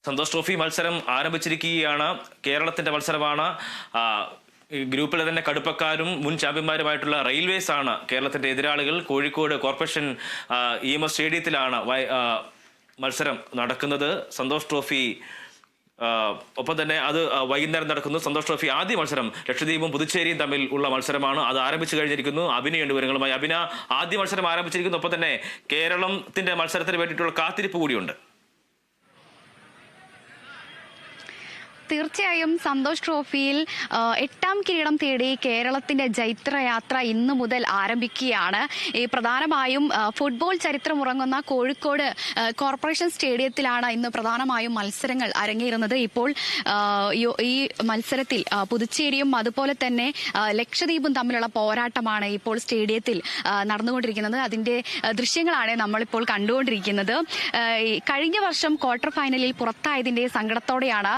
Santhosh trophy മത്സരം ആരംഭിച്ചിരിക്കുകയാണ്. കേരളത്തിന്റെ മത്സരമാണ്. ഗ്രൂപ്പിലെ തന്നെ കടുപ്പക്കാരും മുൻ ചാമ്പ്യന്മാരുമായിട്ടുള്ള റെയിൽവേസ് ആണ് കേരളത്തിന്റെ എതിരാളികൾ. കോഴിക്കോട് കോർപ്പറേഷൻ EMS സ്റ്റേഡിയത്തിലാണ് മത്സരം നടക്കുന്നത്. സന്തോഷ് ട്രോഫി ഒപ്പം തന്നെ അത് വൈകുന്നേരം നടക്കുന്നു. സന്തോഷ് ട്രോഫി ആദ്യ മത്സരം ലക്ഷദ്വീപും പുതുച്ചേരിയും തമ്മിൽ ഉള്ള മത്സരമാണ്. അത് ആരംഭിച്ചു കഴിഞ്ഞിരിക്കുന്നു. അഭിനയുണ്ട് വിവരങ്ങളുമായി. അഭിന, ആദ്യ മത്സരം ആരംഭിച്ചിരിക്കുന്നു. ഒപ്പം തന്നെ കേരളത്തിന്റെ മത്സരത്തിന് വേണ്ടിയിട്ടുള്ള കാത്തിരിപ്പ് കൂടിയുണ്ട്. തീർച്ചയായും സന്തോഷ് ട്രോഫിയിൽ 8ാം കിരീടം തേടി കേരളത്തിന്റെ ജൈത്രയാത്ര ഇന്നു മുതൽ ആരംഭിക്കുകയാണ്. ഈ പ്രധാനമായും ഫുട്ബോൾ ചരിത്രമുറങ്ങുന്ന കോഴിക്കോട് കോർപ്പറേഷൻ സ്റ്റേഡിയത്തിലാണ് ഇന്ന് പ്രധാനമായും മത്സരങ്ങൾ അരങ്ങേറുന്നത്. ഇപ്പോൾ ഈ മത്സരത്തിൽ പുതുച്ചേരിയും അതുപോലെ തന്നെ ലക്ഷദ്വീപും തമ്മിലുള്ള പോരാട്ടമാണ് ഇപ്പോൾ സ്റ്റേഡിയത്തിൽ നടന്നുകൊണ്ടിരിക്കുന്നത്. അതിന്റെ ദൃശ്യങ്ങളാണ് നമ്മളിപ്പോൾ കണ്ടുകൊണ്ടിരിക്കുന്നത്. കഴിഞ്ഞ വർഷം ക്വാർട്ടർ ഫൈനലിൽ പുറത്തായതിന്റെ സങ്കടത്തോടെയാണ്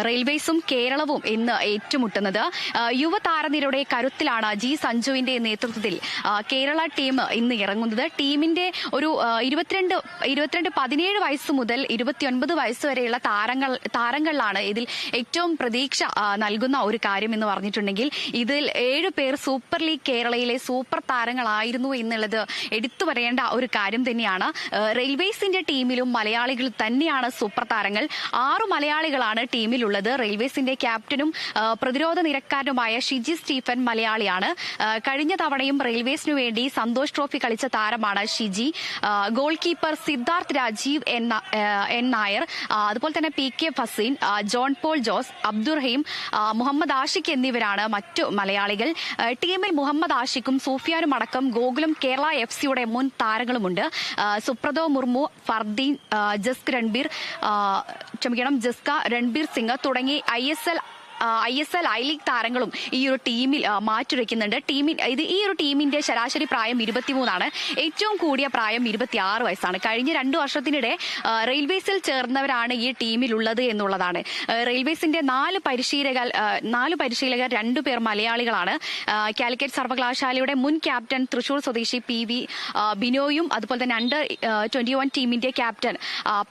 റെയിൽവേസും കേരളവും ഇന്ന് ഏറ്റുമുട്ടുന്നത്. യുവതാരനിരയുടെ കരുത്തിലാണ് ജി സഞ്ജുവിന്റെ നേതൃത്വത്തിൽ കേരള ടീം ഇന്ന് ഇറങ്ങുന്നത്. ടീമിന്റെ ഒരു 17 വയസ്സ് മുതൽ 29 വയസ്സ് വരെയുള്ള താരങ്ങളിലാണ് ഇതിൽ ഏറ്റവും പ്രതീക്ഷ നൽകുന്ന ഒരു കാര്യം എന്ന് പറഞ്ഞിട്ടുണ്ടെങ്കിൽ ഇതിൽ 7 പേർ സൂപ്പർ ലീഗ് കേരളയിലെ സൂപ്പർ താരങ്ങളായിരുന്നു എന്നുള്ളത് എടുത്തു പറയേണ്ട ഒരു കാര്യം തന്നെയാണ്. റെയിൽവേസിന്റെ ടീമിലും മലയാളികൾ തന്നെയാണ് സൂപ്പർ താരങ്ങൾ. 6 മലയാളികളാണ് ടീമിലുള്ളത്. റെയിൽവേസിന്റെ ക്യാപ്റ്റനും പ്രതിരോധ നിരക്കാരനുമായ ഷിജി സ്റ്റീഫൻ മലയാളിയാണ്. കഴിഞ്ഞ തവണയും റെയിൽവേസിനു വേണ്ടി സന്തോഷ് ട്രോഫി കളിച്ച താരമാണ് Shiji. Goalkeeper Siddharth Rajeev N Nair, അതുപോലെ തന്നെ PK ഫസീൻ, ജോൺ പോൾ ജോസ്, അബ്ദുറഹീം, മുഹമ്മദ് ആഷിഖ് എന്നിവരാണ് മറ്റു മലയാളികൾ. ടീമിൽ മുഹമ്മദ് ആഷിഖും സൂഫിയാനും അടക്കം ഗോകുലം കേരള FC-യുടെ മുൻ താരങ്ങളുമുണ്ട്. സുപ്രതോ മുർമു, ഫർദീൻ, ജസ്ക, രൺബീർ സിംഗ് തുടങ്ങി ISL I ലീഗ് താരങ്ങളും ഈ ഒരു ടീമിൽ മാറ്റുരയ്ക്കുന്നുണ്ട്. ഈ ഒരു ടീമിന്റെ ശരാശരി പ്രായം 23 ഏറ്റവും കൂടിയ പ്രായം 26 വയസ്സാണ്. കഴിഞ്ഞ 2 വർഷത്തിനിടെ റെയിൽവേസിൽ ചേർന്നവരാണ് ഈ ടീമിലുള്ളത് എന്നുള്ളതാണ്. റെയിൽവേസിന്റെ 4 പരിശീലകർ 2 പേർ മലയാളികളാണ്. കാലിക്കറ്റ് സർവകലാശാലയുടെ മുൻ ക്യാപ്റ്റൻ തൃശൂർ സ്വദേശി PV ബിനോയും അതുപോലെ തന്നെ അണ്ടർ 21 ടീമിന്റെ ക്യാപ്റ്റൻ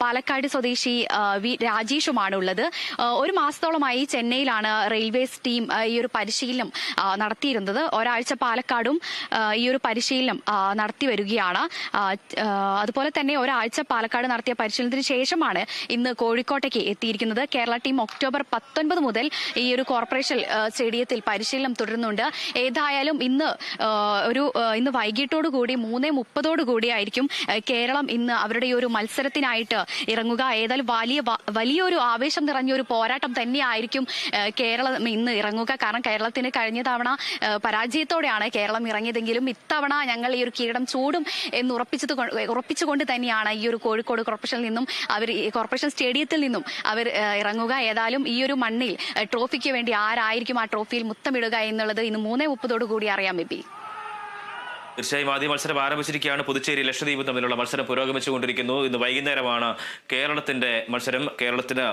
പാലക്കാട് സ്വദേശി V രാജേഷുമാണ് ഉള്ളത്. ഒരു മാസത്തോളമായി ചെന്നൈയിലാണ് റെയിൽവേസ് ടീം ഈ ഒരു പരിശീലനം നടത്തിയിരുന്നത്. ഒരാഴ്ച പാലക്കാടും ഈ ഒരു പരിശീലനം നടത്തി വരികയാണ്. അതുപോലെ തന്നെ ഒരാഴ്ച പാലക്കാട് നടത്തിയ പരിശീലനത്തിന് ശേഷമാണ് ഇന്ന് കോഴിക്കോട്ടേക്ക് എത്തിയിരിക്കുന്നത്. കേരള ടീം ഒക്ടോബർ 19 മുതൽ ഈ ഒരു കോർപ്പറേഷൻ സ്റ്റേഡിയത്തിൽ പരിശീലനം തുടരുന്നുണ്ട്. ഏതായാലും ഇന്ന് വൈകിട്ടോടുകൂടി 3:30 ആയിരിക്കും കേരളം ഇന്ന് അവരുടെ ഈ ഒരു മത്സരത്തിനായിട്ട് ഇറങ്ങുക. ഏതായാലും വലിയൊരു ആവേശം നിറഞ്ഞൊരു പോരാട്ടം തന്നെയായിരിക്കും കേരളം ഇന്ന് ഇറങ്ങുക. കാരണം കേരളത്തിന് കഴിഞ്ഞ തവണ പരാജയത്തോടെയാണ് കേരളം ഇറങ്ങിയതെങ്കിലും ഇത്തവണ ഞങ്ങൾ ഈ ഒരു കിരീടം ചൂടും എന്ന് ഉറപ്പിച്ചുകൊണ്ട് തന്നെയാണ് ഈ ഒരു കോഴിക്കോട് കോർപ്പറേഷനിൽ നിന്നും കോർപ്പറേഷൻ സ്റ്റേഡിയത്തിൽ നിന്നും അവർ ഇറങ്ങുക. ഏതായാലും ഈ ഒരു മണ്ണിൽ ട്രോഫിക്ക് വേണ്ടി ആരായിരിക്കും ആ ട്രോഫിയിൽ മുത്തമിടുക എന്നുള്ളത് ഇന്ന് 3:30 അറിയാം. ബേബി, തീർച്ചയായും ആദ്യ മത്സരം ആരംഭിച്ചിരിക്കുകയാണ്. പുതുച്ചേരി ലക്ഷദ്വീപും തമ്മിലുള്ള മത്സരം പുരോഗമിച്ചുകൊണ്ടിരിക്കുന്നു. ഇന്ന് വൈകുന്നേരമാണ് കേരളത്തിന്റെ മത്സരം. കേരളത്തിന്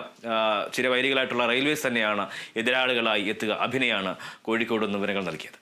ചിരവൈരികളായിട്ടുള്ള റെയിൽവേസ് തന്നെയാണ് എതിരാളികളായി എത്തുക. അഭിനയാണ് കോഴിക്കോട് നിന്ന് വിവരങ്ങൾ നൽകിയത്.